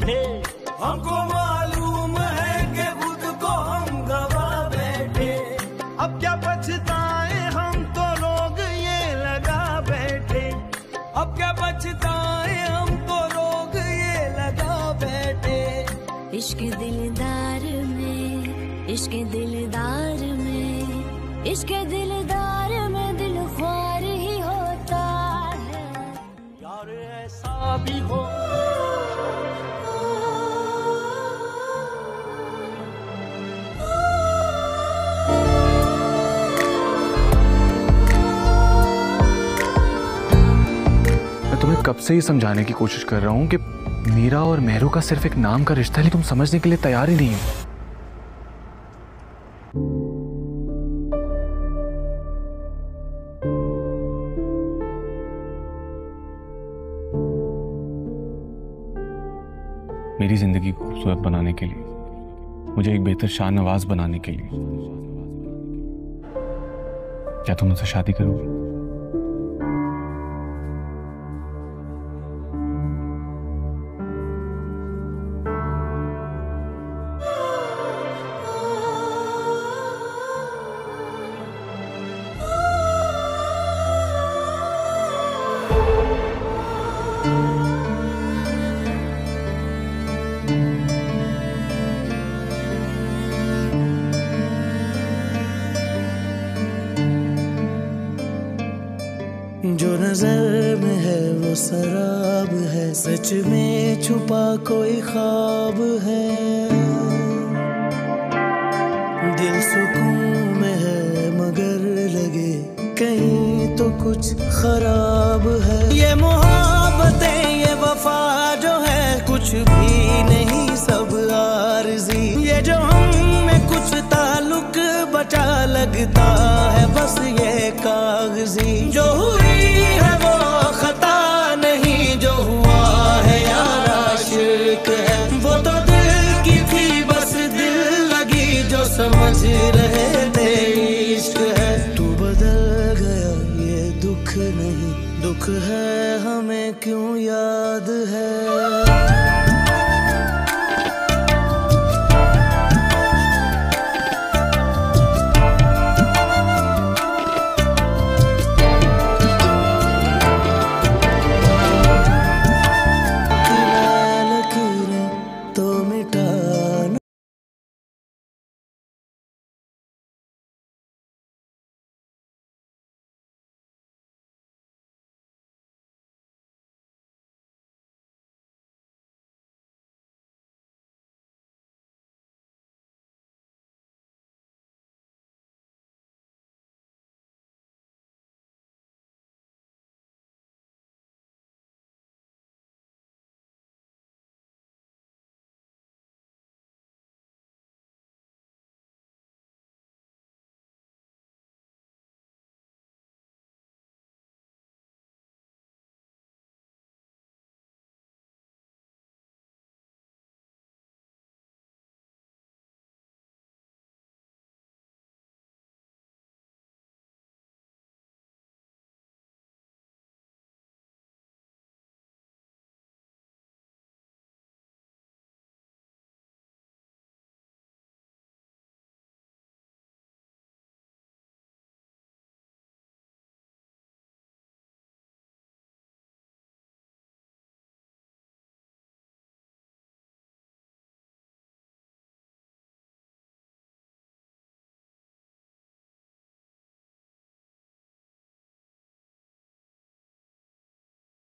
बैठे। हमको मालूम है कि खुद को हम गवा बैठे। अब क्या पछताए हम तो रोग ये लगा बैठे। अब क्या पछताए हम तो रोग ये लगा बैठे। इश्क दिलदार में, इश्क दिलदार में, इश्क दिलदार में दिल ख्वार ही होता है। यार ऐसा भी हो तुम्हें कब से ही समझाने की कोशिश कर रहा हूं कि मीरा और मेहरू का सिर्फ एक नाम का रिश्ता है, लेकिन तुम समझने के लिए तैयार ही नहीं हो। मेरी जिंदगी को खूबसूरत बनाने के लिए, मुझे एक बेहतर शाहनवाज बनाने के लिए, क्या तुम मुझसे शादी करोगी? जो नजर में है वो शराब है, सच में छुपा कोई ख्वाब है। दिल सुकून में है मगर लगे कहीं तो कुछ खराब है। ये मोहब्बतें ये वफा जो है कुछ भी नहीं सब आरज़ी। ये जो हम में कुछ ताल्लुक बचा लगता है बस ये कागजी। जो हुई है वो खता नहीं, जो हुआ है यार आशिक है। वो तो दिल की थी बस दिल लगी, जो समझ रहे थे इश्क है। तू बदल गया ये दुख नहीं, दुख है हमें क्यों याद है।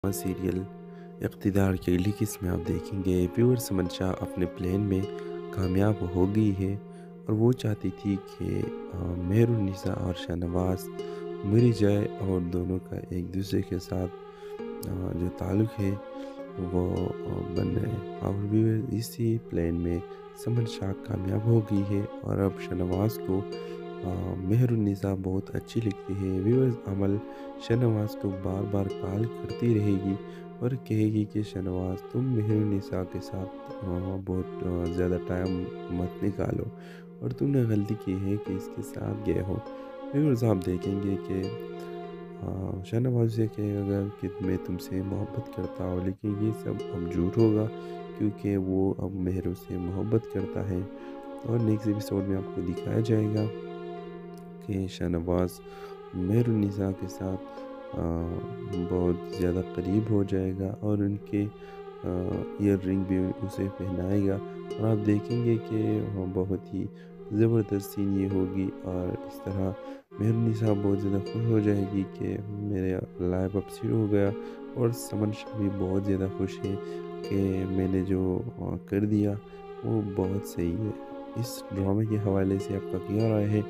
सीरियल इक़्तिदार की अगली किस्म में आप देखेंगे प्योर समन शाह अपने प्लान में कामयाब हो गई है और वो चाहती थी कि मेहरुन्निसा और शाहनवाज मिल जाए और दोनों का एक दूसरे के साथ जो ताल्लुक़ है वो बन रहे। और भी इसी प्लान में समन शाह कामयाब हो गई है और अब शाहनवाज को मेहरुन्निसा बहुत अच्छी लगती है। व्यूअर्स अमल शाहनवाज को बार बार कॉल करती रहेगी और कहेगी कि शाहनवाज तुम मेहरुन्निसा के साथ बहुत ज़्यादा टाइम मत निकालो और तुमने गलती की है कि इसके साथ गए हो। व्यूअर्स आप देखेंगे कि शाहनवाज से कहेगा कि मैं तुमसे मोहब्बत करता हूँ, लेकिन ये सब अब झूठ होगा क्योंकि वो अब मेहरू से मोहब्बत करता है। और नेक्स्ट एपिसोड में आपको दिखाया जाएगा कि शाहनवाज मेहरुन्निसा के साथ बहुत ज़्यादा करीब हो जाएगा और उनके ईयर रिंग भी उसे पहनाएगा और आप देखेंगे कि बहुत ही ज़बरदस्त सीन ये होगी। और इस तरह मेहरुन्निसा बहुत ज़्यादा खुश हो जाएगी कि मेरा लाइफ अब शुरू हो गया और समन शाह भी बहुत ज़्यादा खुश है कि मैंने जो कर दिया वो बहुत सही है। इस ड्रामे के हवाले से आपका क्या राय है?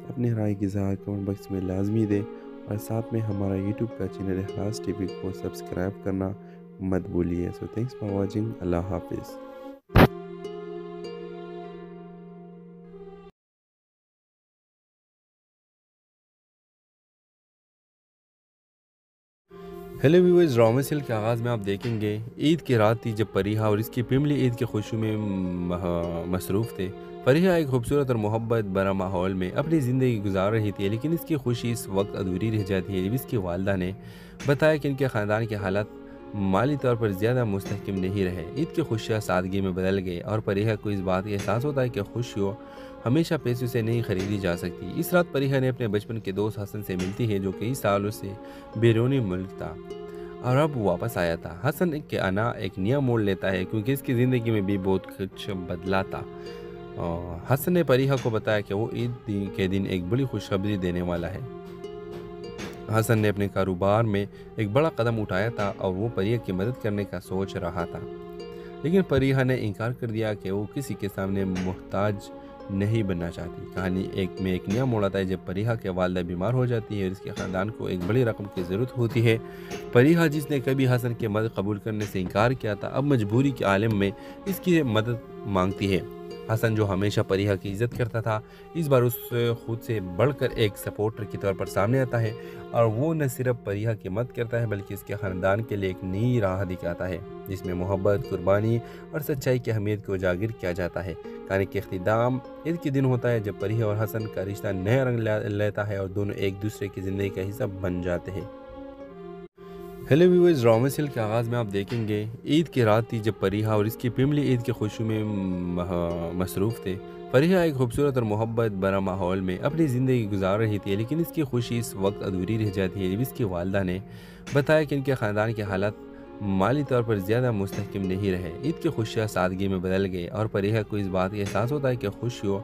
अपने राय की इज़हार कमेंट बॉक्स में लाजमी दें और साथ में हमारा यूट्यूब का चैनल इखलास टीवी को सब्सक्राइब करना मत भूलिए। So thanks for watching. अल्लाह हाफिज़। हेलो व्यूअर्स, ड्रामा सीरियल के आगाज़ में आप देखेंगे ईद की रात थी जब फरीहा और इसकी फैमिली ईद की खुशी में मसरूफ़ थे। फरीहा एक खूबसूरत और मोहब्बत भरा माहौल में अपनी ज़िंदगी गुजार रही थी, लेकिन इसकी खुशी इस वक्त अधूरी रह जाती है जब इसकी वालदा ने बताया कि इनके ख़ानदान के हालात माली तौर पर ज़्यादा मुस्तहकम नहीं रहे। ईद की खुशियाँ सादगी में बदल गई और फरीहा को इस बात का एहसास होता है कि खुशियों हमेशा पैसों से नहीं खरीदी जा सकती। इस रात फरीहा ने अपने बचपन के दोस्त हसन से मिलती है, जो कई सालों से बैरूनी मुल्क था और अब वापस आया था। हसन के आना एक नया मोड़ लेता है क्योंकि इसकी ज़िंदगी में भी बहुत कुछ बदला था। हसन ने फरीहा को बताया कि वो ईद के दिन एक बड़ी खुशखबरी देने वाला है। हसन ने अपने कारोबार में एक बड़ा कदम उठाया था और वो फरीहा की मदद करने का सोच रहा था, लेकिन फरीहा ने इनकार कर दिया कि वो किसी के सामने मोहताज नहीं बनना चाहती। कहानी एक नया मोड़ आता है जब फरीहा के वालिदा बीमार हो जाती है और इसके ख़ानदान को एक बड़ी रकम की ज़रूरत होती है। फरीहा, जिसने कभी हसन की मदद कबूल करने से इनकार किया था, अब मजबूरी के आलम में इसकी मदद मांगती है। हसन, जो हमेशा फरीहा की इज़्ज़त करता था, इस बार उस खुद से बढ़कर एक सपोर्टर के तौर पर सामने आता है और वो न सिर्फ फरीहा की मदद करता है बल्कि इसके ख़ानदान के लिए एक नई राह दिखाता है जिसमें मोहब्बत, कुर्बानी और सच्चाई की अहमियत को उजागर किया जाता है। कहानी के इख्तिताम ईद के दिन होता है जब फरीहा और हसन का रिश्ता नया रंग लेता है और दोनों एक दूसरे की ज़िंदगी का हिस्सा बन जाते हैं। हेलो व्यूअर्स, ड्रामा सीरियल के आगाज़ में आप देखेंगे ईद की रात थी जब फरीहा और इसकी फैमिली ईद की खुशी में मसरूफ़ थे। फरीहा एक खूबसूरत और मोहब्बत भरा माहौल में अपनी ज़िंदगी गुजार रही थी, लेकिन इसकी खुशी इस वक्त अधूरी रह जाती है जब इसकी वालदा ने बताया कि इनके ख़ानदान के हालात माली तौर पर ज़्यादा मुस्तहकम नहीं रहे। ईद की खुशियाँ सादगी में बदल गई और फरीहा को इस बात का एहसास होता है कि खुशियों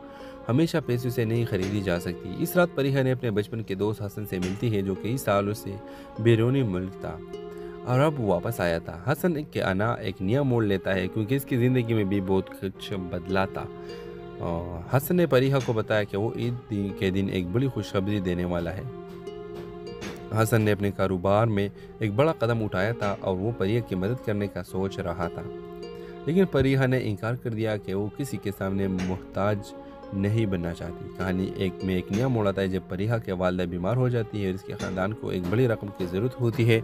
हमेशा पैसों से नहीं खरीदी जा सकती। इस रात फरीहा ने अपने बचपन के दोस्त हसन से मिलती है, जो कई सालों से बैरूनी मुल्क था और अब वापस आया था। हसन के आना एक नया मोड़ लेता है क्योंकि इसकी ज़िंदगी में भी बहुत कुछ बदला था। हसन ने फरीहा को बताया कि वो ईद के दिन एक बड़ी खुशखबरी देने वाला है। हसन ने अपने कारोबार में एक बड़ा कदम उठाया था और वो फरीहा की मदद करने का सोच रहा था, लेकिन फरीहा ने इनकार कर दिया कि वो किसी के सामने मोहताज नहीं बनना चाहती। कहानी एक नया मोड़ आता है जब फरीहा के वालिदा बीमार हो जाती है और इसके ख़ानदान को एक बड़ी रकम की ज़रूरत होती है।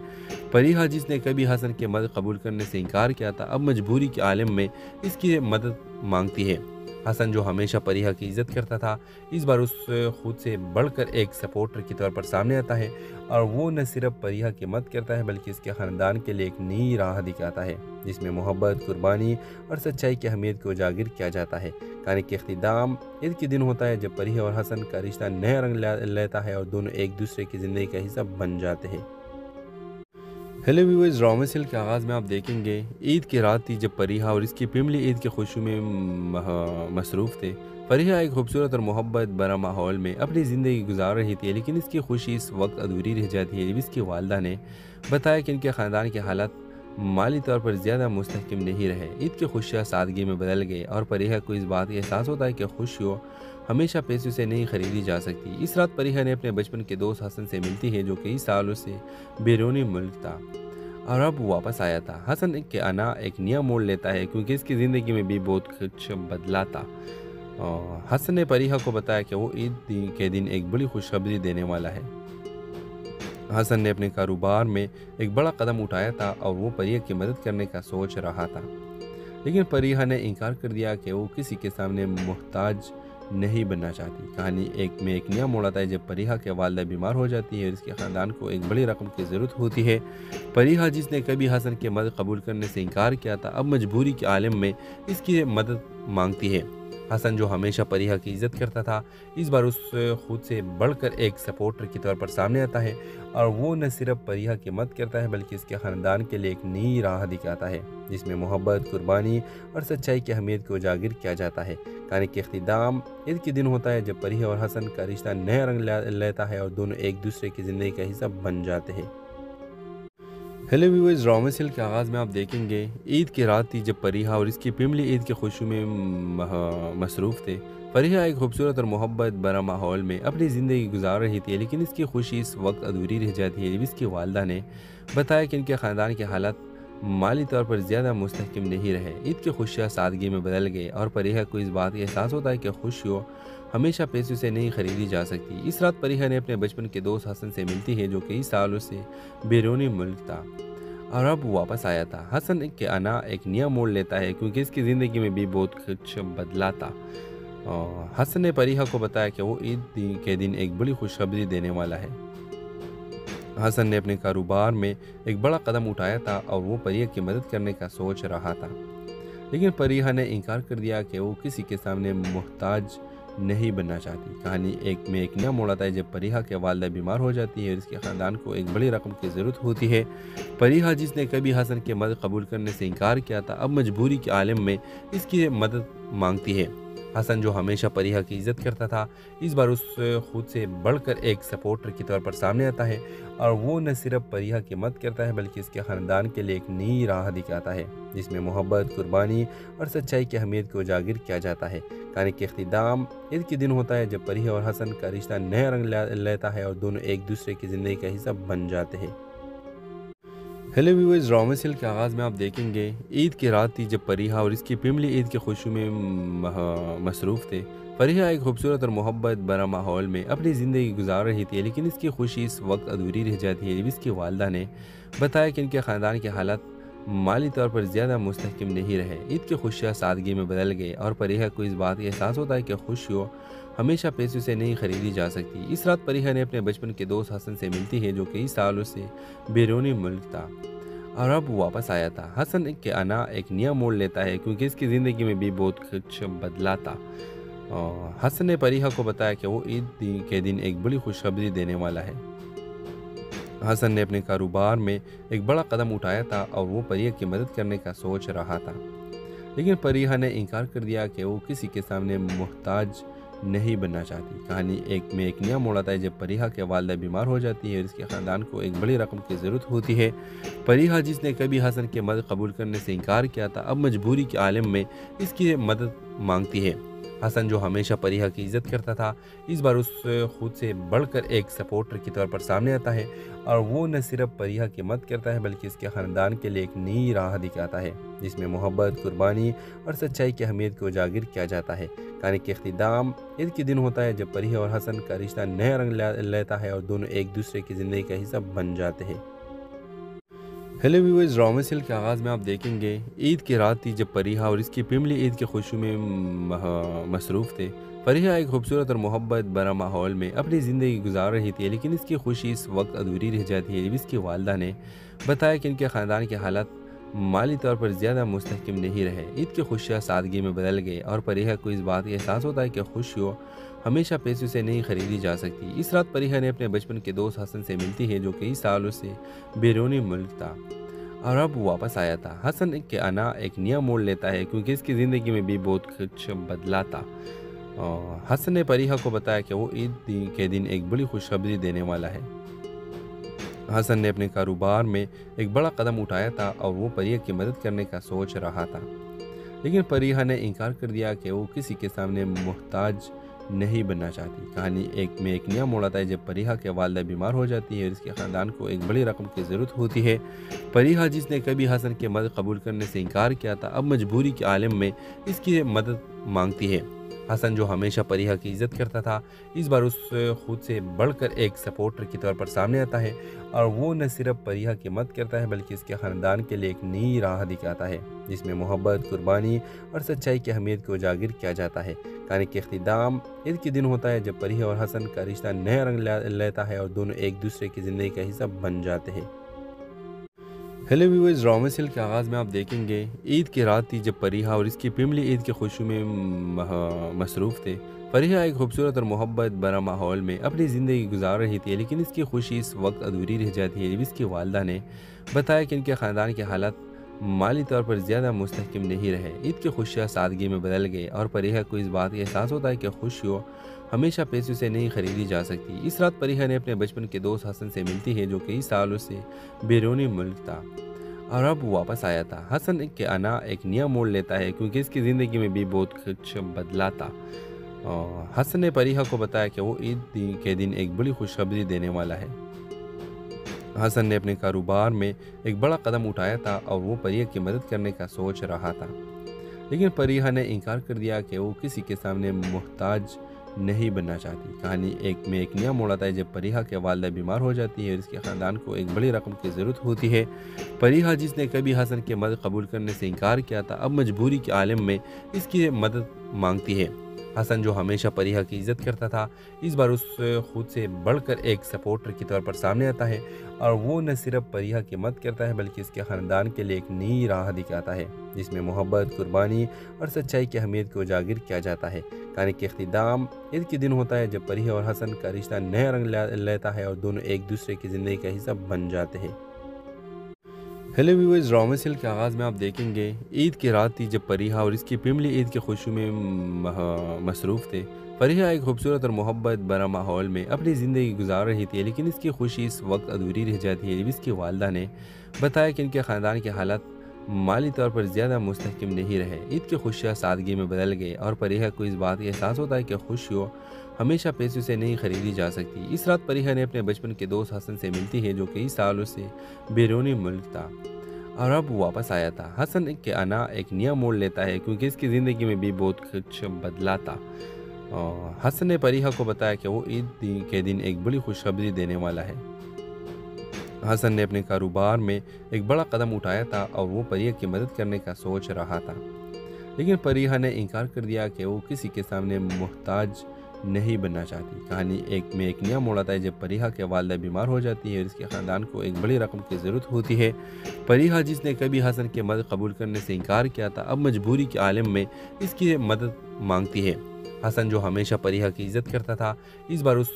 फरीहा, जिसने कभी हसन की मदद कबूल करने से इनकार किया था, अब मजबूरी के आलम में इसकी मदद मांगती है। हसन, जो हमेशा फरीहा की इज़्ज़त करता था, इस बार उस खुद से बढ़कर एक सपोर्टर के तौर पर सामने आता है और वो न सिर्फ फरीहा की मदद करता है बल्कि इसके ख़ानदान के लिए एक नई राह दिखाता है जिसमें मोहब्बत, कुर्बानी और सच्चाई की अहमियत को उजागर किया जाता है। कहानी के इख्तिताम ईद के दिन होता है जब फरीहा और हसन का रिश्ता नया रंग लेता है और दोनों एक दूसरे की ज़िंदगी का हिस्सा बन जाते हैं। हेलो व्यूअर्स, ड्रामा सीरियल के आगाज़ में आप देखेंगे ईद की रात थी जब फरीहा और इसकी फैमिली ईद की खुशी में मसरूफ़ थे। फरीहा एक खूबसूरत और मोहब्बत भरा माहौल में अपनी ज़िंदगी गुजार रही थी, लेकिन इसकी खुशी इस वक्त अधूरी रह जाती है जब इसकी वालदा ने बताया कि इनके ख़ानदान के हालात माली तौर पर ज़्यादा मुस्तहकम नहीं रहे। ईद की खुशियाँ सादगी में बदल गई और फरीहा को इस बात का एहसास होता है कि खुशियों हमेशा पैसों से नहीं खरीदी जा सकती। इस रात फरीहा ने अपने बचपन के दोस्त हसन से मिलती है, जो कई सालों से बैरूनी मुल्क था और अब वापस आया था। हसन के आना एक नया मोड़ लेता है क्योंकि इसकी ज़िंदगी में भी बहुत कुछ बदला था। हसन ने फरीहा को बताया कि वो ईद के दिन एक बड़ी खुशखबरी देने वाला है। हसन ने अपने कारोबार में एक बड़ा कदम उठाया था और वो फरीहा की मदद करने का सोच रहा था, लेकिन फरीहा ने इनकार कर दिया कि वो किसी के सामने मोहताज नहीं बनना चाहती। कहानी एक नया मोड़ आता है जब परिहा के वालिदा बीमार हो जाती है और इसके ख़ानदान को एक बड़ी रकम की ज़रूरत होती है। परिहा जिसने कभी हसन की मदद कबूल करने से इनकार किया था, अब मजबूरी के आलम में इसकी मदद मांगती है। हसन जो हमेशा परिहा की इज़्ज़त करता था, इस बार उस खुद से बढ़कर एक सपोर्टर के तौर पर सामने आता है और वो न सिर्फ परिहा की मदद करता है बल्कि इसके ख़ानदान के लिए एक नई राह दिखाता है जिसमें मोहब्बत, कुर्बानी और सच्चाई की अहमियत को उजागर किया जाता है। कहानी के इख्तिताम ईद के दिन होता है जब परिहा और हसन का रिश्ता नया रंग लेता है और दोनों एक दूसरे की ज़िंदगी का हिस्सा बन जाते हैं। हेलो व्यूअर्स, ड्रामा सीरियल के आगाज़ में आप देखेंगे ईद की रात थी जब परिहा और इसकी फैमिली ईद की खुशी में मसरूफ़ थे। परिहा एक खूबसूरत और मोहब्बत भरा माहौल में अपनी ज़िंदगी गुजार रही थी, लेकिन इसकी खुशी इस वक्त अधूरी रह जाती है जब इसकी वालिदा ने बताया कि इनके ख़ानदान के हालात माली तौर पर ज़्यादा मुस्तहकम नहीं रहे। ईद की खुशियाँ सादगी में बदल गए और परिहा को इस बात का एहसास होता है कि खुशियों हमेशा पैसों से नहीं खरीदी जा सकती। इस रात परिहा ने अपने बचपन के दोस्त हसन से मिलती है जो कई सालों से बैरूनी मुल्क था और अब वापस आया था। हसन के आना एक नया मोड़ लेता है क्योंकि इसकी ज़िंदगी में भी बहुत कुछ बदला था। हसन ने परिहा को बताया कि वो ईद के दिन एक बड़ी खुशखबरी देने वाला है। हसन ने अपने कारोबार में एक बड़ा कदम उठाया था और वो परिहा की मदद करने का सोच रहा था, लेकिन परिहा ने इनकार कर दिया कि वो किसी के सामने मोहताज नहीं बनना चाहती। कहानी एक नया मोड़ आता है जब परिहा के वालिदा बीमार हो जाती है और इसके ख़ानदान को एक बड़ी रकम की ज़रूरत होती है। परिहा जिसने कभी हसन की मदद कबूल करने से इनकार किया था, अब मजबूरी के आलम में इसकी मदद मांगती है। हसन जो हमेशा परिहा की इज़्ज़त करता था, इस बार उस खुद से बढ़कर एक सपोर्टर के तौर पर सामने आता है और वो न सिर्फ परिहा की मदद करता है बल्कि इसके ख़ानदान के लिए एक नई राह दिखाता है जिसमें मोहब्बत, कुर्बानी और सच्चाई की अहमियत को उजागर किया जाता है। कहानी के इख्तिताम ईद के दिन होता है जब परिहा और हसन का रिश्ता नया रंग लेता है और दोनों एक दूसरे की ज़िंदगी का हिस्सा बन जाते हैं। हेलो व्यूअर्स, ड्रामा सीरियल के आगाज़ में आप देखेंगे ईद की रात थी जब परिहा और इसकी फैमिली ईद की खुशी में मसरूफ़ थे। परिहा एक खूबसूरत और मोहब्बत भरा माहौल में अपनी ज़िंदगी गुजार रही थी, लेकिन इसकी खुशी इस वक्त अधूरी रह जाती है जब इसकी वालिदा ने बताया कि इनके ख़ानदान के हालात माली तौर पर ज़्यादा मुस्तहकम नहीं रहे। ईद की खुशियाँ सादगी में बदल गए और परिहा को इस बात का एहसास होता है कि खुशियों हमेशा पैसों से नहीं खरीदी जा सकती। इस रात परिहा ने अपने बचपन के दोस्त हसन से मिलती है जो कई सालों से बैरूनी मुल्क था और अब वापस आया था। हसन के आना एक नया मोड़ लेता है क्योंकि इसकी ज़िंदगी में भी बहुत कुछ बदला था। हसन ने परिहा को बताया कि वो ईद के दिन एक बड़ी खुशखबरी देने वाला है। हसन ने अपने कारोबार में एक बड़ा कदम उठाया था और वो परिहा की मदद करने का सोच रहा था, लेकिन परिहा ने इनकार कर दिया कि वो किसी के सामने मोहताज नहीं बनना चाहती। कहानी एक नया मोड़ आता है जब परिहा के वालिदा बीमार हो जाती है और इसके ख़ानदान को एक बड़ी रकम की ज़रूरत होती है। परिहा जिसने कभी हसन की मदद कबूल करने से इनकार किया था, अब मजबूरी के आलम में इसकी मदद मांगती है। हसन जो हमेशा परिहा की इज़्ज़त करता था, इस बार उस खुद से बढ़कर एक सपोर्टर के तौर पर सामने आता है और वो न सिर्फ परिहा की मदद करता है बल्कि इसके ख़ानदान के लिए एक नई राह दिखाता है जिसमें मोहब्बत, कुर्बानी और सच्चाई की अहमियत को उजागर किया जाता है। कहानी के इख्तिताम ईद के दिन होता है जब परिहा और हसन का रिश्ता नया रंग लेता है और दोनों एक दूसरे की ज़िंदगी का हिस्सा बन जाते हैं। हेलो व्यूअर्स, ड्रामा सीरियल के आगाज़ में आप देखेंगे ईद की रात थी जब परिहा और इसकी फैमिली ईद की खुशी में मसरूफ़ थे। परिहा एक खूबसूरत और मोहब्बत भरा माहौल में अपनी ज़िंदगी गुजार रही थी, लेकिन इसकी खुशी इस वक्त अधूरी रह जाती है जब इसकी वालिदा ने बताया कि इनके ख़ानदान के हालात माली तौर पर ज़्यादा मुस्तहकम नहीं रहे। ईद की खुशियाँ सादगी में बदल गए और परिहा को इस बात का एहसास होता है कि खुशियों हमेशा पैसों से नहीं खरीदी जा सकती। इस रात परिहा ने अपने बचपन के दोस्त हसन से मिलती है जो कई सालों से बैरूनी मुल्क था और अब वापस आया था। हसन के आना एक नया मोड़ लेता है क्योंकि इसकी ज़िंदगी में भी बहुत कुछ बदला था। हसन ने परिहा को बताया कि वो ईद के दिन एक बड़ी खुशखबरी देने वाला है। हसन ने अपने कारोबार में एक बड़ा कदम उठाया था और वो परिहा की मदद करने का सोच रहा था, लेकिन परिहा ने इनकार कर दिया कि वो किसी के सामने मोहताज नहीं बनना चाहती। कहानी एक नया मोड़ आता है जब परिहा के वालिदा बीमार हो जाती है और इसके ख़ानदान को एक बड़ी रकम की ज़रूरत होती है। परिहा जिसने कभी हसन की मदद कबूल करने से इनकार किया था, अब मजबूरी के आलम में इसकी मदद मांगती है। हसन जो हमेशा परिहा की इज्जत करता था, इस बार उस खुद से बढ़कर एक सपोर्टर के तौर पर सामने आता है और वो न सिर्फ परिहा की मदद करता है बल्कि इसके ख़ानदान के लिए एक नई राह दिखाता है जिसमें मोहब्बत, कुर्बानी और सच्चाई की अहमियत को उजागर किया जाता है। कहानी के अख्तिताम ईद के दिन होता है जब परिहा और हसन का रिश्ता नया रंग लेता है और दोनों एक दूसरे की ज़िंदगी का हिस्सा बन जाते हैं। हेलो व्यूअर्स, ड्रामा सीरियल के आगाज़ में आप देखेंगे ईद की रात थी जब परिहा और इसकी फैमिली ईद की खुशी में मसरूफ़ थे। परिहा एक खूबसूरत और मोहब्बत भरा माहौल में अपनी ज़िंदगी गुजार रही थी, लेकिन इसकी खुशी इस वक्त अधूरी रह जाती है जब इसकी वालदा ने बताया कि इनके ख़ानदान के हालात माली तौर पर ज़्यादा मुस्तहकम नहीं रहे। ईद की खुशियाँ सादगी में बदल गई और परिहा को इस बात का एहसास होता है कि खुशियों हमेशा पैसों से नहीं खरीदी जा सकती। इस रात परिहा ने अपने बचपन के दोस्त हसन से मिलती है जो कई सालों से बैरूनी मुल्क था और अब वापस आया था। हसन के आना एक नया मोड़ लेता है क्योंकि इसकी ज़िंदगी में भी बहुत कुछ बदला था। हसन ने परिहा को बताया कि वो ईद के दिन एक बड़ी खुशखबरी देने वाला है। हसन ने अपने कारोबार में एक बड़ा कदम उठाया था और वो परिहा की मदद करने का सोच रहा था, लेकिन परिहा ने इनकार कर दिया कि वो किसी के सामने मोहताज नहीं बनना चाहती। कहानी एक नया मोड़ आता है जब परिहा के वालदा बीमार हो जाती है और इसके ख़ानदान को एक बड़ी रकम की ज़रूरत होती है। परिहा जिसने कभी हसन की मदद कबूल करने से इनकार किया था, अब मजबूरी के आलम में इसकी मदद मांगती है। हसन जो हमेशा परिहा की इज्जत करता था, इस बार उस खुद से बढ़कर एक सपोर्टर के तौर पर सामने आता है और वो न सिर्फ परिहा की मदद करता है बल्कि इसके ख़ानदान के लिए एक नई राह दिखाता है जिसमें मोहब्बत, कुर्बानी और सच्चाई की अहमियत को उजागर किया जाता है। कहानी के अख्तिताम ईद के दिन होता है जब परिहा और हसन का रिश्ता नया रंग लेता है और दोनों एक दूसरे की ज़िंदगी का हिस्सा बन जाते हैं। हेलो व्यूअर्स, ड्रामा सीरियल के आगाज़ में आप देखेंगे ईद की रात थी जब परिहा और इसकी फैमिली ईद की खुशी में मसरूफ़ थे। परिहा एक खूबसूरत और मोहब्बत भरा माहौल में अपनी ज़िंदगी गुजार रही थी, लेकिन इसकी खुशी इस वक्त अधूरी रह जाती है जब इसकी वालदा ने बताया कि इनके ख़ानदान के हालात माली तौर पर ज़्यादा मुस्तहकम नहीं रहे। ईद की खुशियाँ सादगी में बदल गई और परिहा को इस बात का एहसास होता है कि खुशियों हमेशा पैसों से नहीं खरीदी जा सकती। इस रात परिहा ने अपने बचपन के दोस्त हसन से मिलती है जो कई सालों से बैरूनी मुल्क था और अब वापस आया था। हसन के आना एक नया मोड़ लेता है क्योंकि इसकी ज़िंदगी में भी बहुत कुछ बदला था। हसन ने परिहा को बताया कि वो ईद के दिन एक बड़ी खुशखबरी देने वाला है। हसन ने अपने कारोबार में एक बड़ा कदम उठाया था और वो परिहा की मदद करने का सोच रहा था, लेकिन परिहा ने इनकार कर दिया कि वो किसी के सामने मोहताज नहीं बनना चाहती। कहानी एक नया मोड़ आता है जब परिहा के वालदा बीमार हो जाती है और इसके ख़ानदान को एक बड़ी रकम की ज़रूरत होती है। परिहा जिसने कभी हसन की मदद कबूल करने से इनकार किया था, अब मजबूरी के आलम में इसकी मदद मांगती है। हसन जो हमेशा परिहा की इज्जत करता था, इस बार उस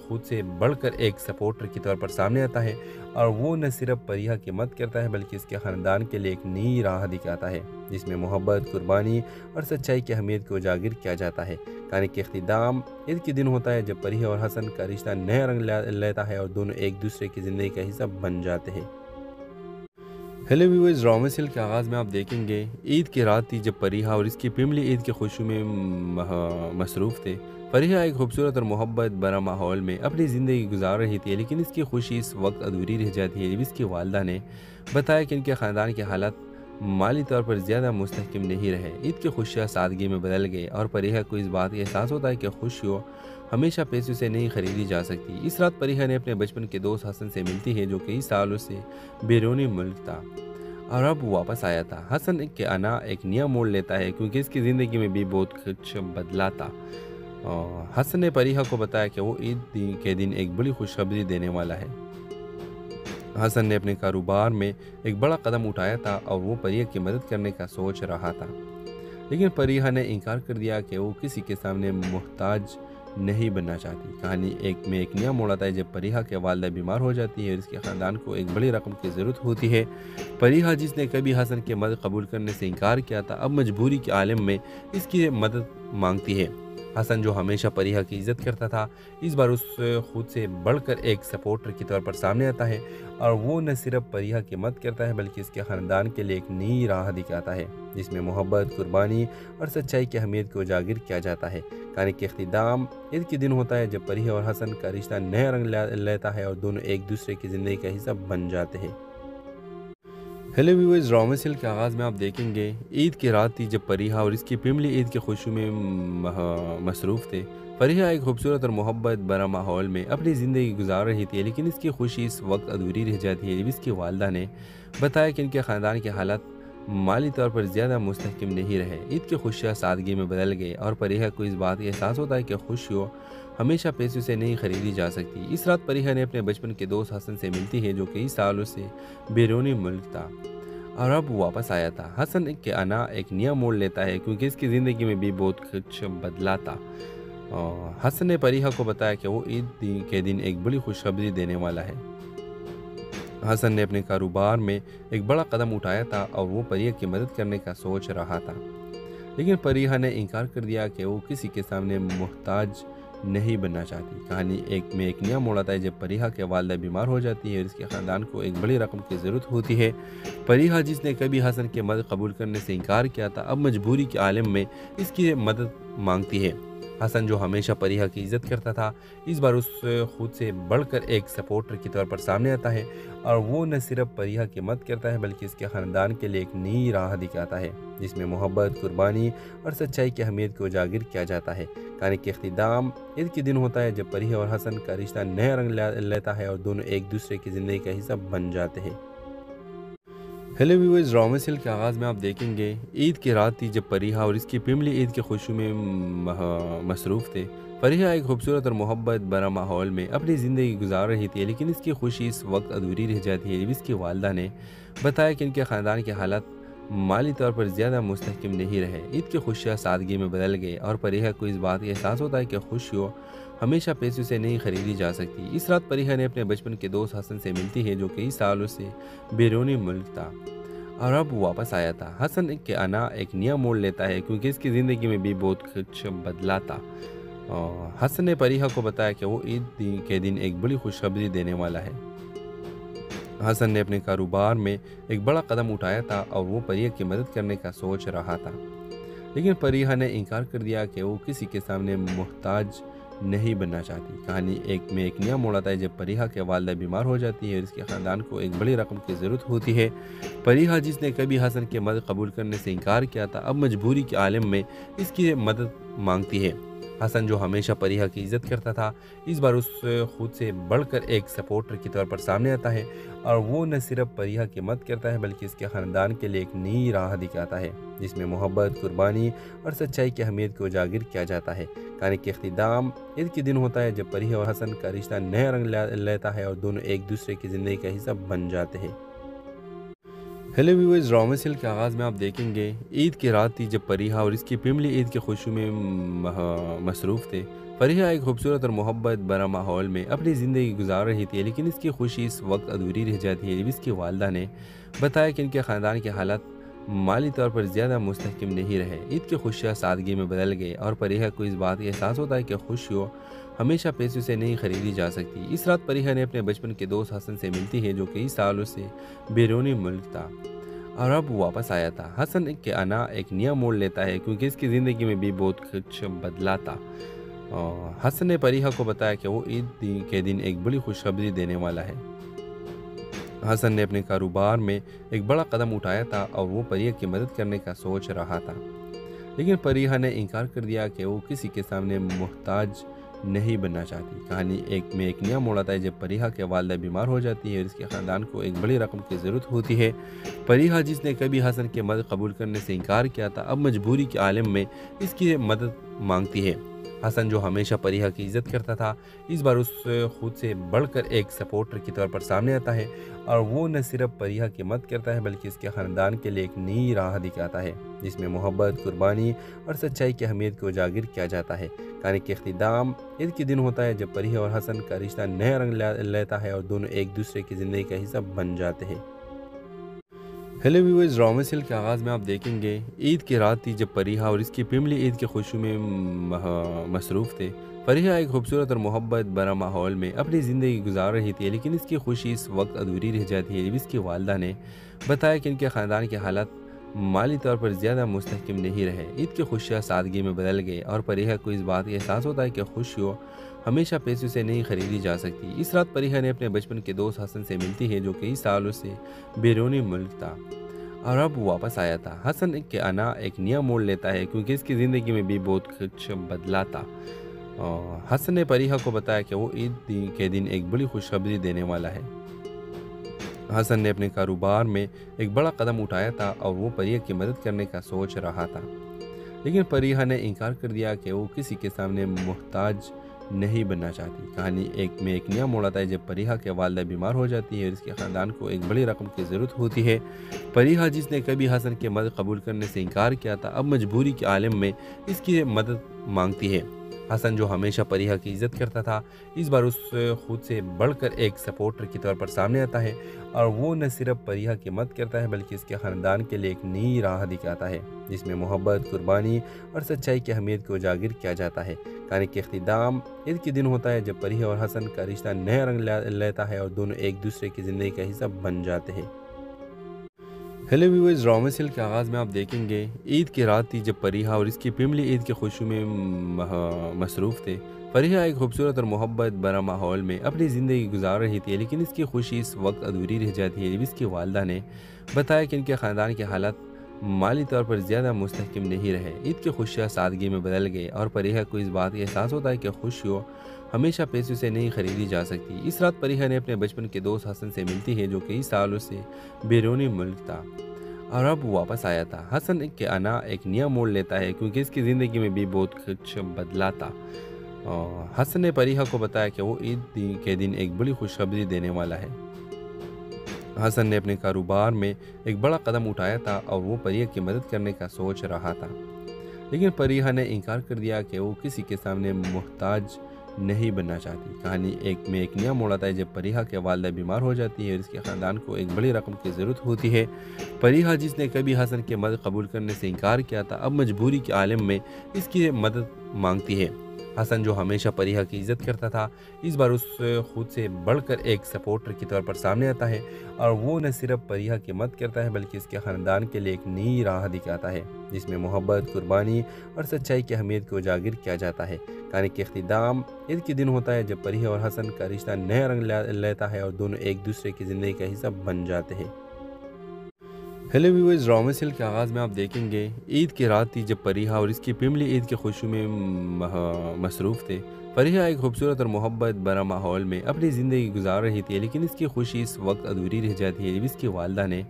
खुद से बढ़कर एक सपोर्टर के तौर पर सामने आता है और वो न सिर्फ परिहा की मदद करता है बल्कि इसके ख़ानदान के लिए एक नई राह दिखाता है जिसमें मोहब्बत, कुर्बानी और सच्चाई की अहमियत को उजागर किया जाता है। कहानी के अख्तिताम ईद के दिन होता है जब परिहा और हसन का रिश्ता नया रंग लेता है और दोनों एक दूसरे की ज़िंदगी का हिस्सा बन जाते हैं। हेलो व्यूअर्स, ड्रामा सीरियल के आगाज़ में आप देखेंगे ईद की रात थी जब परिहा और इसकी फैमिली ईद की खुशी में मसरूफ़ थे। परिहा एक खूबसूरत और मोहब्बत भरा माहौल में अपनी ज़िंदगी गुजार रही थी, लेकिन इसकी खुशी इस वक्त अधूरी रह जाती है जब इसकी वालदा ने बताया कि इनके ख़ानदान के हालात माली तौर पर ज़्यादा मुस्तहकम नहीं रहे। ईद की खुशियाँ सादगी में बदल गई और परिहा को इस बात का एहसास होता है कि खुशियों हमेशा पैसों से नहीं खरीदी जा सकती। इस रात परिहा ने अपने बचपन के दोस्त हसन से मिलती है जो कई सालों से बैरूनी मुल्क था और अब वापस आया था। हसन के आना एक नया मोड़ लेता है क्योंकि इसकी ज़िंदगी में भी बहुत कुछ बदला था। हसन ने परिहा को बताया कि वो ईद के दिन एक बड़ी खुशखबरी देने वाला है। हसन ने अपने कारोबार में एक बड़ा कदम उठाया था और वो परिहा की मदद करने का सोच रहा था, लेकिन परिहा ने इनकार कर दिया कि वो किसी के सामने मोहताज नहीं बनना चाहती। कहानी एक नया मोड़ आता है जब परिहा के वालदा बीमार हो जाती है और इसके ख़ानदान को एक बड़ी रकम की ज़रूरत होती है। परिहा जिसने कभी हसन की मदद कबूल करने से इनकार किया था, अब मजबूरी के आलम में इसकी मदद मांगती है। हसन जो हमेशा परिहा की इज्जत करता था, इस बार उस खुद से बढ़कर एक सपोर्टर के तौर पर सामने आता है और वो न सिर्फ परिहा की मदद करता है बल्कि इसके ख़ानदान के लिए एक नई राह दिखाता है जिसमें मोहब्बत, कुर्बानी और सच्चाई की अहमियत को उजागर किया जाता है। कहानी के अख्तिताम ईद के दिन होता है जब परिहा और हसन का रिश्ता नया रंग लेता है और दोनों एक दूसरे की ज़िंदगी का हिस्सा बन जाते हैं। हेलो व्यूअर्स, ड्रामा सीरियल के आगाज़ में आप देखेंगे ईद की रात थी जब फरीहा और इसकी फैमिली ईद की खुशी में मसरूफ़ थे। फरीहा एक खूबसूरत और मोहब्बत भरा माहौल में अपनी ज़िंदगी गुजार रही थी, लेकिन इसकी खुशी इस वक्त अधूरी रह जाती है जब इसकी वालदा ने बताया कि इनके ख़ानदान के हालात माली तौर पर ज़्यादा मुस्तहकम नहीं रहे। ईद की खुशियाँ सादगी में बदल गई और फरीहा को इस बात का एहसास होता है कि खुशियों हमेशा पैसों से नहीं खरीदी जा सकती। इस रात फरीहा ने अपने बचपन के दोस्त हसन से मिलती है, जो कई सालों से बैरूनी मुल्क था और अब वापस आया था। हसन के आना एक नया मोड़ लेता है क्योंकि इसकी ज़िंदगी में भी बहुत कुछ बदला था। हसन ने फरीहा को बताया कि वो ईद के दिन एक बड़ी खुशखबरी देने वाला है। हसन ने अपने कारोबार में एक बड़ा कदम उठाया था और वो फरीहा की मदद करने का सोच रहा था, लेकिन फरीहा ने इनकार कर दिया कि वो किसी के सामने मोहताज नहीं बनना चाहती। कहानी एक नया मोड़ आता है जब फरीहा के वालदा बीमार हो जाती है और इसके ख़ानदान को एक बड़ी रकम की ज़रूरत होती है। फरीहा, जिसने कभी हसन की मदद कबूल करने से इनकार किया था, अब मजबूरी के आलम में इसकी मदद मांगती है। हसन, जो हमेशा फरीहा की इज़्ज़त करता था, इस बार उस खुद से बढ़कर एक सपोर्टर के तौर पर सामने आता है और वो न सिर्फ फरीहा की मदद करता है बल्कि इसके ख़ानदान के लिए एक नई राह दिखाता है जिसमें मोहब्बत, कुर्बानी और सच्चाई की अहमियत को उजागर किया जाता है। कहानी के इख्तिताम ईद के दिन होता है जब फरीहा और हसन का रिश्ता नया रंग लेता है और दोनों एक दूसरे की ज़िंदगी का हिस्सा बन जाते हैं। हेलो व्यूअर्स, ड्रामा सीरियल के आगाज़ में आप देखेंगे ईद की रात थी जब फरीहा और इसकी फैमिली ईद की खुशी में मसरूफ़ थे। फरीहा एक खूबसूरत और मोहब्बत भरा माहौल में अपनी ज़िंदगी गुजार रही थी, लेकिन इसकी खुशी इस वक्त अधूरी रह जाती है जब इसकी वालदा ने बताया कि इनके ख़ानदान के हालात माली तौर पर ज़्यादा मुस्तहकम नहीं रहे। ईद की खुशियाँ सादगी में बदल गई और फरीहा को इस बात का एहसास होता है कि खुशियों हमेशा पैसों से नहीं खरीदी जा सकती। इस रात फरीहा ने अपने बचपन के दोस्त हसन से मिलती है, जो कई सालों से बैरूनी मुल्क था और अब वापस आया था। हसन के आना एक नया मोड़ लेता है क्योंकि इसकी ज़िंदगी में भी बहुत कुछ बदला था। हसन ने फरीहा को बताया कि वो ईद के दिन एक बड़ी खुशखबरी देने वाला है। हसन ने अपने कारोबार में एक बड़ा कदम उठाया था और वो फरीहा की मदद करने का सोच रहा था, लेकिन फरीहा ने इनकार कर दिया कि वो किसी के सामने मोहताज नहीं बनना चाहती। कहानी एक नया मोड़ आता है जब फरीहा के वालदा बीमार हो जाती है और इसके ख़ानदान को एक बड़ी रकम की ज़रूरत होती है। फरीहा, जिसने कभी हसन की मदद कबूल करने से इनकार किया था, अब मजबूरी के आलम में इसकी मदद मांगती है। हसन, जो हमेशा फरीहा की इज़्ज़त करता था, इस बार उस खुद से बढ़कर एक सपोर्टर के तौर पर सामने आता है और वो न सिर्फ फरीहा की मदद करता है बल्कि इसके ख़ानदान के लिए एक नई राह दिखाता है जिसमें मोहब्बत, कुर्बानी और सच्चाई की अहमियत को उजागर किया जाता है। कहानी के इख्तिताम ईद के दिन होता है जब फरीहा और हसन का रिश्ता नया रंग लेता है और दोनों एक दूसरे की ज़िंदगी का हिस्सा बन जाते हैं। हेलो व्यूअर्स, ड्रामा सीरियल के आगाज़ में आप देखेंगे ईद की रात थी जब फरीहा और इसकी फैमिली ईद की खुशी में मसरूफ़ थे। फरीहा एक खूबसूरत और मोहब्बत भरा माहौल में अपनी ज़िंदगी गुजार रही थी, लेकिन इसकी खुशी इस वक्त अधूरी रह जाती है जब इसकी वालदा ने बताया कि इनके ख़ानदान के हालात माली तौर पर ज़्यादा मुस्तहकम नहीं रहे। ईद की खुशियाँ सादगी में बदल गई और फरीहा को इस बात का एहसास होता है कि खुशियों हमेशा पैसों से नहीं खरीदी जा सकती। इस रात फरीहा ने अपने बचपन के दोस्त हसन से मिलती है, जो कई सालों से बैरूनी मुल्क था और अब वापस आया था। हसन के आना एक नया मोड़ लेता है क्योंकि इसकी ज़िंदगी में भी बहुत कुछ बदला था। हसन ने फरीहा को बताया कि वो ईद के दिन एक बड़ी खुशखबरी देने वाला है। हसन ने अपने कारोबार में एक बड़ा कदम उठाया था और वो फरीहा की मदद करने का सोच रहा था, लेकिन फरीहा ने इनकार कर दिया कि वो किसी के सामने मोहताज नहीं बनना चाहती। कहानी एक नया मोड़ आता है जब फरीहा के वालदा बीमार हो जाती है और इसके ख़ानदान को एक बड़ी रकम की ज़रूरत होती है। फरीहा, जिसने कभी हसन की मदद कबूल करने से इनकार किया था, अब मजबूरी के आलम में इसकी मदद मांगती है। हसन, जो हमेशा फरीहा की इज़्ज़त करता था, इस बार उस खुद से बढ़कर एक सपोर्टर के तौर पर सामने आता है और वो न सिर्फ फरीहा की मदद करता है बल्कि इसके ख़ानदान के लिए एक नई राह दिखाता है जिसमें मोहब्बत, कुर्बानी और सच्चाई की अहमियत को उजागर किया जाता है। कहानी के इख्तिताम ईद के दिन होता है जब फरीहा और हसन का रिश्ता नया रंग लेता है और दोनों एक दूसरे की ज़िंदगी का हिस्सा बन जाते हैं। हेलो व्यूअर्स, ड्रामा सीरियल के आगाज़ में आप देखेंगे ईद की रात थी जब फरीहा और इसकी फैमिली ईद की खुशी में मसरूफ़ थे। फरीहा एक खूबसूरत और मोहब्बत भरा माहौल में अपनी ज़िंदगी गुजार रही थी, लेकिन इसकी खुशी इस वक्त अधूरी रह जाती है जब इसकी वालदा ने बताया कि इनके ख़ानदान के हालात माली तौर पर ज़्यादा मुस्तहकम नहीं रहे। ईद की खुशियाँ सादगी में बदल गई और फरीहा को इस बात का एहसास होता है कि खुशियों हमेशा पैसों से नहीं खरीदी जा सकती। इस रात फरीहा ने अपने बचपन के दोस्त हसन से मिलती है, जो कई सालों से बैरूनी मुल्क था और अब वापस आया था। हसन के आना एक नया मोड़ लेता है क्योंकि इसकी ज़िंदगी में भी बहुत कुछ बदला था। हसन ने फरीहा को बताया कि वो ईद के दिन एक बड़ी खुशखबरी देने वाला है। हसन ने अपने कारोबार में एक बड़ा कदम उठाया था और वो फरीहा की मदद करने का सोच रहा था, लेकिन फरीहा ने इनकार कर दिया कि वो किसी के सामने मोहताज नहीं बनना चाहती। कहानी एक नया मोड़ आता है जब फरीहा के वालिदा बीमार हो जाती है और इसके ख़ानदान को एक बड़ी रकम की ज़रूरत होती है। फरीहा, जिसने कभी हसन की मदद कबूल करने से इनकार किया था, अब मजबूरी के आलम में इसकी मदद मांगती है। हसन, जो हमेशा फरीहा की इज़्ज़त करता था, इस बार उस खुद से बढ़कर एक सपोर्टर के तौर पर सामने आता है और वो न सिर्फ फरीहा की मदद करता है बल्कि इसके ख़ानदान के लिए एक नई राह दिखाता है जिसमें मोहब्बत, कुर्बानी और सच्चाई की अहमियत को उजागर किया जाता है। कहानी के इख्तिताम ईद के दिन होता है जब फरीहा और हसन का रिश्ता नया रंग लेता है और दोनों एक दूसरे की ज़िंदगी का हिस्सा बन जाते हैं। हेलो व्यूअर्स, ड्रामा सीरियल के आगाज़ में आप देखेंगे ईद की रात थी जब फरीहा और इसकी फैमिली ईद की खुशी में मसरूफ़ थे। फरीहा एक खूबसूरत और मोहब्बत भरा माहौल में अपनी ज़िंदगी गुजार रही थी, लेकिन इसकी खुशी इस वक्त अधूरी रह जाती है जब इसकी वालिदा ने बताया कि इनके ख़ानदान के हालात माली तौर पर ज़्यादा मुस्तहकम नहीं रहे। ईद की खुशियाँ सादगी में बदल गई और फरीहा को इस बात का एहसास होता है कि खुशियों हमेशा पैसों से नहीं खरीदी जा सकती। इस रात फरीहा ने अपने बचपन के दोस्त हसन से मिलती है, जो कई सालों से बैरूनी मुल्क था और अब वापस आया था। हसन के आना एक नया मोड़ लेता है क्योंकि इसकी ज़िंदगी में भी बहुत कुछ बदला था। हसन ने फरीहा को बताया कि वो ईद के दिन एक बड़ी खुशखबरी देने वाला है। हसन ने अपने कारोबार में एक बड़ा कदम उठाया था और वो फरीहा की मदद करने का सोच रहा था, लेकिन फरीहा ने इनकार कर दिया कि वो किसी के सामने मोहताज नहीं बनना चाहती। कहानी एक नया मोड़ आता है जब फरीहा के वालिदा बीमार हो जाती है और इसके ख़ानदान को एक बड़ी रकम की ज़रूरत होती है। फरीहा, जिसने कभी हसन की मदद कबूल करने से इनकार किया था, अब मजबूरी के आलम में इसकी मदद मांगती है। हसन, जो हमेशा फरीहा की इज़्ज़त करता था, इस बार उस खुद से बढ़कर एक सपोर्टर के तौर पर सामने आता है और वो न सिर्फ फरीहा की मदद करता है बल्कि इसके ख़ानदान के लिए एक नई राह दिखाता है जिसमें मोहब्बत, कुर्बानी और सच्चाई की अहमियत को उजागर किया जाता है। कहानी के इख्तिताम ईद के दिन होता है जब फरीहा और हसन का रिश्ता नया रंग लेता है और दोनों एक दूसरे की ज़िंदगी का हिस्सा बन जाते हैं। हेलो व्यूअर्स, ड्रामा सीरियल के आगाज़ में आप देखेंगे ईद की रात थी जब फरीहा और इसकी फैमिली ईद की खुशी में मसरूफ़ थे। फरीहा एक खूबसूरत और मोहब्बत भरा माहौल में अपनी ज़िंदगी गुजार रही थी, लेकिन इसकी खुशी इस वक्त अधूरी रह जाती है जब इसकी वालिदा ने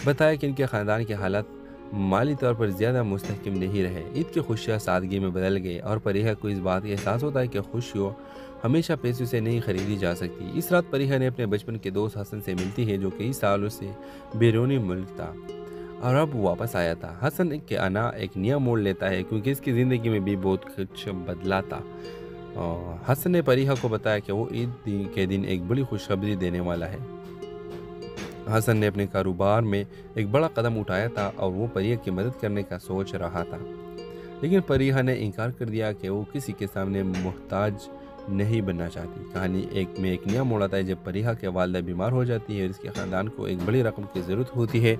बताया कि इनके ख़ानदान के हालात माली तौर पर ज़्यादा मुस्तहकम नहीं रहे। ईद की खुशियाँ सादगी में बदल गई और फरीहा को इस बात का एहसास होता है कि खुशियों हमेशा पैसों से नहीं खरीदी जा सकती। इस रात फरीहा ने अपने बचपन के दोस्त हसन से मिलती है, जो कई सालों से बैरूनी मुल्क था और अब वापस आया था। हसन के आना एक नया मोड़ लेता है क्योंकि इसकी ज़िंदगी में भी बहुत कुछ बदला था। हसन ने फरीहा को बताया कि वो ईद के दिन एक बड़ी खुशखबरी देने वाला है। हसन ने अपने कारोबार में एक बड़ा कदम उठाया था और वो फरीहा की मदद करने का सोच रहा था, लेकिन फरीहा ने इनकार कर दिया कि वो किसी के सामने मोहताज नहीं बनना चाहती। कहानी एक नया मोड़ आता है जब फरीहा के वालिदा बीमार हो जाती है और इसके ख़ानदान को एक बड़ी रकम की ज़रूरत होती है।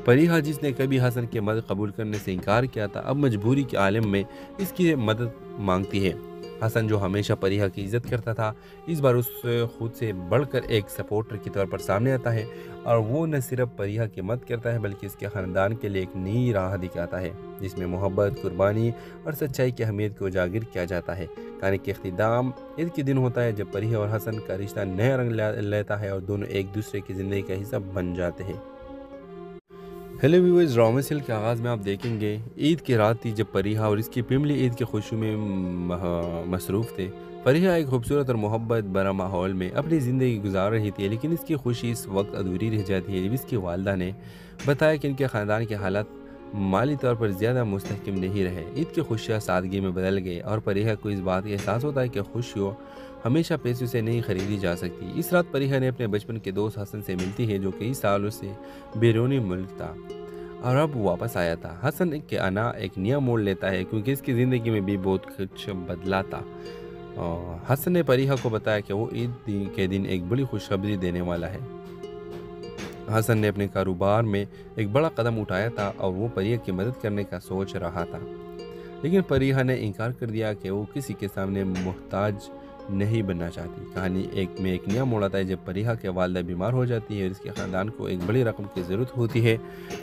फरीहा, जिसने कभी हसन की मदद कबूल करने से इनकार किया था, अब मजबूरी के आलम में इसकी मदद मांगती है। हसन, जो हमेशा फरीहा की इज़्ज़त करता था, इस बार उस खुद से बढ़कर एक सपोर्टर के तौर पर सामने आता है और वो न सिर्फ फरीहा की मदद करता है बल्कि इसके ख़ानदान के लिए एक नई राह दिखाता है जिसमें मोहब्बत, कुर्बानी और सच्चाई की अहमियत को उजागर किया जाता है। कहानी के इख्तिताम ईद के दिन होता है जब फरीहा और हसन का रिश्ता नया रंग लेता है और दोनों एक दूसरे की ज़िंदगी का हिस्सा बन जाते हैं। हेलो व्यूअर्स, ड्रामा सीरियल के आगाज़ में आप देखेंगे ईद की रात थी जब फरीहा और इसकी फैमिली ईद की खुशी में मसरूफ़ थे। फरीहा एक खूबसूरत और मोहब्बत भरा माहौल में अपनी ज़िंदगी गुजार रही थी, लेकिन इसकी खुशी इस वक्त अधूरी रह जाती है जब इसकी वालिदा ने बताया कि इनके ख़ानदान के हालात माली तौर पर ज़्यादा मुस्तहकम नहीं रहे। ईद की खुशियाँ सादगी में बदल गई और फरीहा को इस बात का एहसास होता है कि खुशियों हमेशा पैसों से नहीं खरीदी जा सकती। इस रात फरीहा ने अपने बचपन के दोस्त हसन से मिलती है, जो कई सालों से बैरूनी मुल्क था और अब वापस आया था। हसन के आना एक नया मोड़ लेता है क्योंकि इसकी ज़िंदगी में भी बहुत कुछ बदला था। हसन ने फरीहा को बताया कि वो ईद के दिन एक बड़ी खुशखबरी देने वाला है। हसन ने अपने कारोबार में एक बड़ा कदम उठाया था और वो परिया की मदद करने का सोच रहा था, लेकिन परिया ने इनकार कर दिया कि वो किसी के सामने मोहताज नहीं बनना चाहती। कहानी एक नया मोड़ आता है जब परिया के वालिदा बीमार हो जाती है और इसके ख़ानदान को एक बड़ी रकम की ज़रूरत होती है।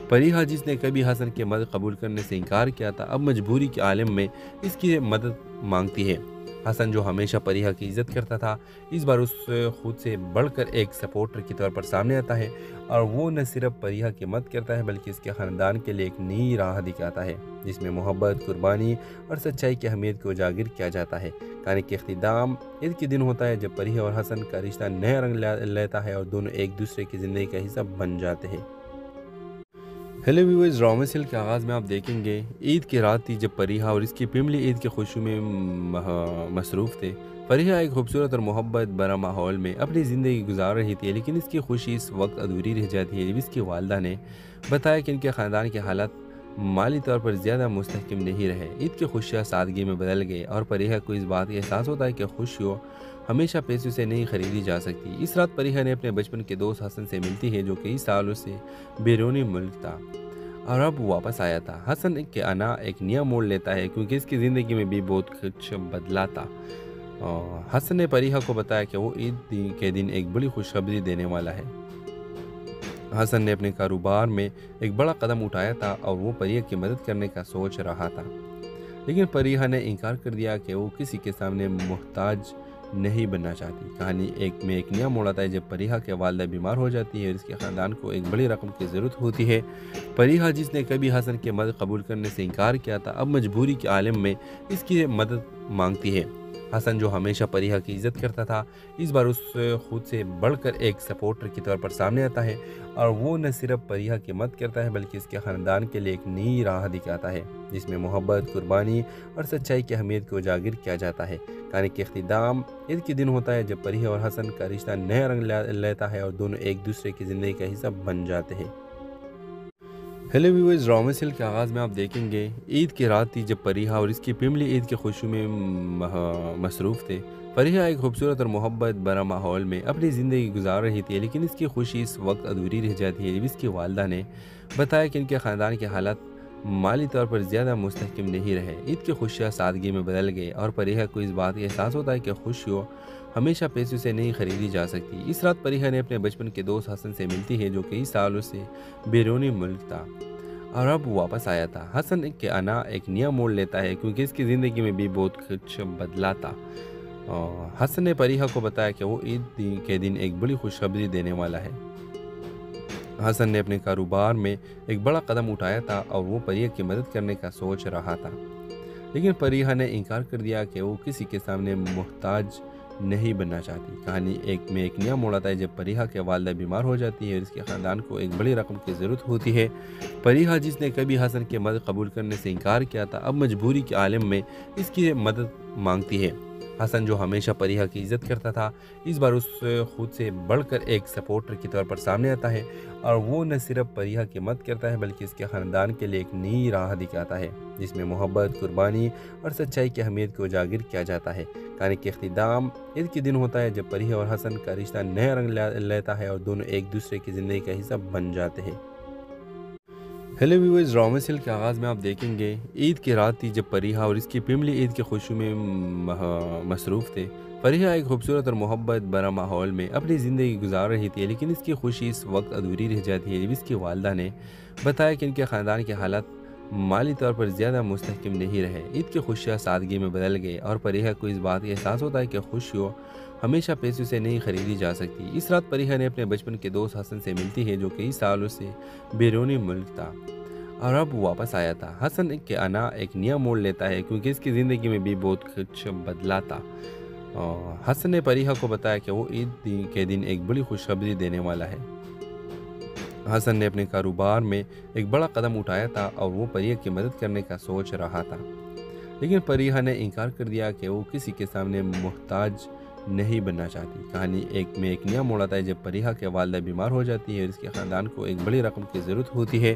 परिया जिसने कभी हसन की मदद कबूल करने से इनकार किया था, अब मजबूरी के आलम में इसकी मदद मांगती है। हसन जो हमेशा परिया की इज़्ज़त करता था, इस बार उस खुद से बढ़कर एक सपोर्टर के तौर पर सामने आता है और वो न सिर्फ परिया की मदद करता है बल्कि इसके ख़ानदान के लिए एक नई राह दिखाता है जिसमें मोहब्बत, कुर्बानी और सच्चाई की अहमियत को उजागर किया जाता है। कहानी के इख्तिताम ईद के दिन होता है जब परिया और हसन का रिश्ता नया रंग लेता है और दोनों एक दूसरे की ज़िंदगी का हिस्सा बन जाते हैं। हेलो व्यूअर्स, ड्रामा सीरियल के आगाज़ में आप देखेंगे ईद की रात थी जब परिया और इसकी फैमिली ईद की खुशी में मसरूफ़ थे। परिया एक खूबसूरत और मोहब्बत भरा माहौल में अपनी ज़िंदगी गुजार रही थी, लेकिन इसकी खुशी इस वक्त अधूरी रह जाती है जब इसकी वालिदा ने बताया कि इनके ख़ानदान के हालात माली तौर पर ज़्यादा मुस्तहकम नहीं रहे। ईद की खुशियाँ सादगी में बदल गई और परिया को इस बात का एहसास होता है कि खुशियों हमेशा पैसों से नहीं खरीदी जा सकती। इस रात परिया ने अपने बचपन के दोस्त हसन से मिलती है जो कई सालों से बैरूनी मुल्क था और अब वापस आया था। हसन के आना एक नया मोड़ लेता है क्योंकि इसकी ज़िंदगी में भी बहुत कुछ बदला था। हसन ने परिया को बताया कि वो ईद के दिन एक बड़ी खुशखबरी देने वाला है। हसन ने अपने कारोबार में एक बड़ा कदम उठाया था और वो परिया की मदद करने का सोच रहा था, लेकिन परिया ने इनकार कर दिया कि वो किसी के सामने मोहताज नहीं बनना चाहती। कहानी एक नया मोड़ आता है जब परिया के वालिदा बीमार हो जाती है और इसके ख़ानदान को एक बड़ी रकम की ज़रूरत होती है। परिया जिसने कभी हसन की मदद कबूल करने से इनकार किया था, अब मजबूरी के आलम में इसकी मदद मांगती है। हसन जो हमेशा परिया की इज़्ज़त करता था, इस बार उस खुद से बढ़कर एक सपोर्टर के तौर पर सामने आता है और वो न सिर्फ परिया की मदद करता है बल्कि इसके ख़ानदान के लिए एक नई राह दिखाता है जिसमें मोहब्बत, कुर्बानी और सच्चाई की अहमियत को उजागर किया जाता है। कहानी के इख्तिताम ईद के दिन होता है जब परिया और हसन का रिश्ता नया रंग लेता है और दोनों एक दूसरे की ज़िंदगी का हिस्सा बन जाते हैं। हेलो व्यूअर्स, ड्रामा सीरियल के आगाज़ में आप देखेंगे ईद की रात थी जब परिया और इसकी फैमिली ईद की खुशी में मसरूफ़ थे। परिया एक खूबसूरत और मोहब्बत भरा माहौल में अपनी ज़िंदगी गुजार रही थी, लेकिन इसकी खुशी इस वक्त अधूरी रह जाती है जब इसकी वालिदा ने बताया कि इनके ख़ानदान के हालात माली तौर पर ज़्यादा मुस्तहकम नहीं रहे। ईद की खुशियाँ सादगी में बदल गई और परिया को इस बात का एहसास होता है कि खुशियों हमेशा पैसों से नहीं खरीदी जा सकती। इस रात परिया ने अपने बचपन के दोस्त हसन से मिलती है जो कई सालों से बैरूनी मुल्क था और अब वापस आया था। हसन के आना एक नया मोड़ लेता है क्योंकि इसकी ज़िंदगी में भी बहुत कुछ बदला था। हसन ने परिया को बताया कि वो ईद के दिन एक बड़ी खुशखबरी देने वाला है। हसन ने अपने कारोबार में एक बड़ा कदम उठाया था और वो परिया की मदद करने का सोच रहा था, लेकिन परिया ने इनकार कर दिया कि वो किसी के सामने मोहताज नहीं बनना चाहती। कहानी एक नया मोड़ आता है जब परिया के वालिदा बीमार हो जाती है और इसके ख़ानदान को एक बड़ी रकम की ज़रूरत होती है। परिया जिसने कभी हसन की मदद कबूल करने से इनकार किया था, अब मजबूरी के आलम में इसकी मदद मांगती है। हसन जो हमेशा परिया की इज़्ज़त करता था, इस बार उस खुद से बढ़कर एक सपोर्टर के तौर पर सामने आता है और वो न सिर्फ परिया की मदद करता है बल्कि इसके ख़ानदान के लिए एक नई राह दिखाता है जिसमें मोहब्बत, कुर्बानी और सच्चाई की अहमियत को उजागर किया जाता है। कहानी के इख्तिताम ईद के दिन होता है जब परिया और हसन का रिश्ता नया रंग लेता है और दोनों एक दूसरे की ज़िंदगी का हिस्सा बन जाते हैं। हेलो व्यूअर्स, ड्रामा सीरियल के आगाज़ में आप देखेंगे ईद की रात थी जब परिया और इसकी फैमिली ईद की खुशी में मसरूफ़ थे। परिया एक खूबसूरत और मोहब्बत भरा माहौल में अपनी ज़िंदगी गुजार रही थी, लेकिन इसकी खुशी इस वक्त अधूरी रह जाती है जब इसकी वालिदा ने बताया कि इनके ख़ानदान के हालात माली तौर पर ज़्यादा मुस्तहकम नहीं रहे। ईद की खुशियाँ सादगी में बदल गई और परिया को इस बात का एहसास होता है कि खुशियों हमेशा पैसों से नहीं खरीदी जा सकती। इस रात परिया ने अपने बचपन के दोस्त हसन से मिलती है जो कई सालों से बैरूनी मुल्क था और अब वापस आया था। हसन के आना एक नया मोड़ लेता है क्योंकि इसकी ज़िंदगी में भी बहुत कुछ बदला था। हसन ने परिया को बताया कि वो ईद के दिन एक बड़ी खुशखबरी देने वाला है। हसन ने अपने कारोबार में एक बड़ा कदम उठाया था और वो परिया की मदद करने का सोच रहा था, लेकिन परिया ने इनकार कर दिया कि वो किसी के सामने मोहताज नहीं बनना चाहती। कहानी एक नया मोड़ आता है जब परिया के वालिदा बीमार हो जाती है और इसके ख़ानदान को एक बड़ी रकम की ज़रूरत होती है।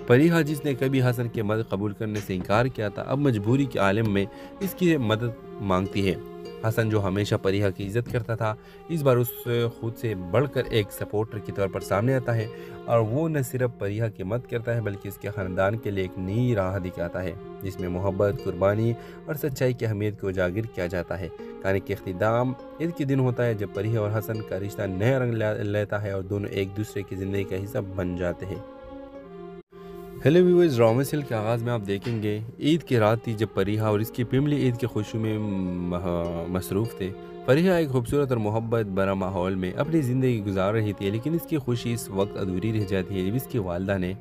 परिया जिसने कभी हसन की मदद कबूल करने से इनकार किया था, अब मजबूरी के आलम में इसकी मदद मांगती है। हसन जो हमेशा परिहा की इज्जत करता था, इस बार उस खुद से बढ़कर एक सपोर्टर के तौर पर सामने आता है और वो न सिर्फ परिहा की मदद करता है बल्कि इसके ख़ानदान के लिए एक नई राह दिखाता है जिसमें मोहब्बत, कुर्बानी और सच्चाई की अहमियत को उजागर किया जाता है। कहानी के अख्तिताम ईद के दिन होता है जब परिहा और हसन का रिश्ता नया रंग लेता है और दोनों एक दूसरे की ज़िंदगी का हिस्सा बन जाते हैं। हेलो व्यूअर्स, ड्रामा सीरियल के आगाज़ में आप देखेंगे ईद की रात थी जब परिहा और इसकी फैमिली ईद की खुशी में मसरूफ़ थे। परिहा एक खूबसूरत और मोहब्बत भरा माहौल में अपनी ज़िंदगी गुजार रही थी, लेकिन इसकी खुशी इस वक्त अधूरी रह जाती है जब इसकी वालदा ने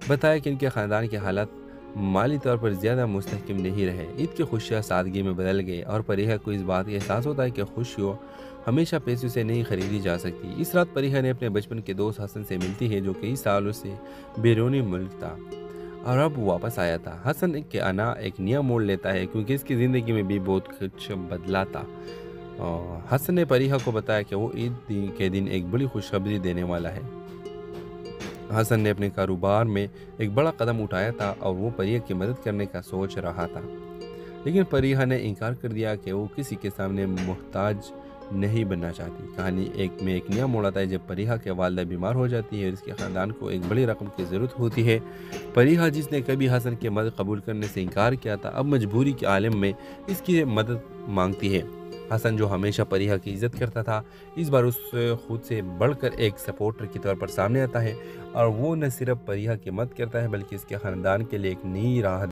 बताया कि इनके ख़ानदान के हालात माली तौर पर ज़्यादा मुस्तहकम नहीं रहे। ईद की खुशियाँ सादगी में बदल गए और परिहा को इस बात का एहसास होता है कि खुशियों हमेशा पैसों से नहीं खरीदी जा सकती। इस रात परिहा ने अपने बचपन के दोस्त हसन से मिलती है जो कई सालों से बैरूनी मुल्क था और अब वापस आया था। हसन के आना एक नया मोड़ लेता है क्योंकि इसकी ज़िंदगी में भी बहुत कुछ बदला था। हसन ने परिहा को बताया कि वो ईद के दिन एक बड़ी खुशखबरी देने वाला है। हसन ने अपने कारोबार में एक बड़ा कदम उठाया था और वो परिहा की मदद करने का सोच रहा था, लेकिन परिहा ने इनकार कर दिया कि वो किसी के सामने मोहताज नहीं बनना चाहती। कहानी एक नया मोड़ आता है जब परिहा के वालदा बीमार हो जाती है और इसके ख़ानदान को एक बड़ी रकम की ज़रूरत होती है। परिहा जिसने कभी हसन की मदद कबूल करने से इनकार किया था, अब मजबूरी के आलम में इसकी मदद मांगती है। हसन जो हमेशा परिहा की इज्जत करता था, इस बार उस खुद से बढ़कर एक सपोर्टर के तौर पर सामने आता है और वो न सिर्फ परिहा की मदद करता है बल्कि इसके ख़ानदान के लिए एक नई राह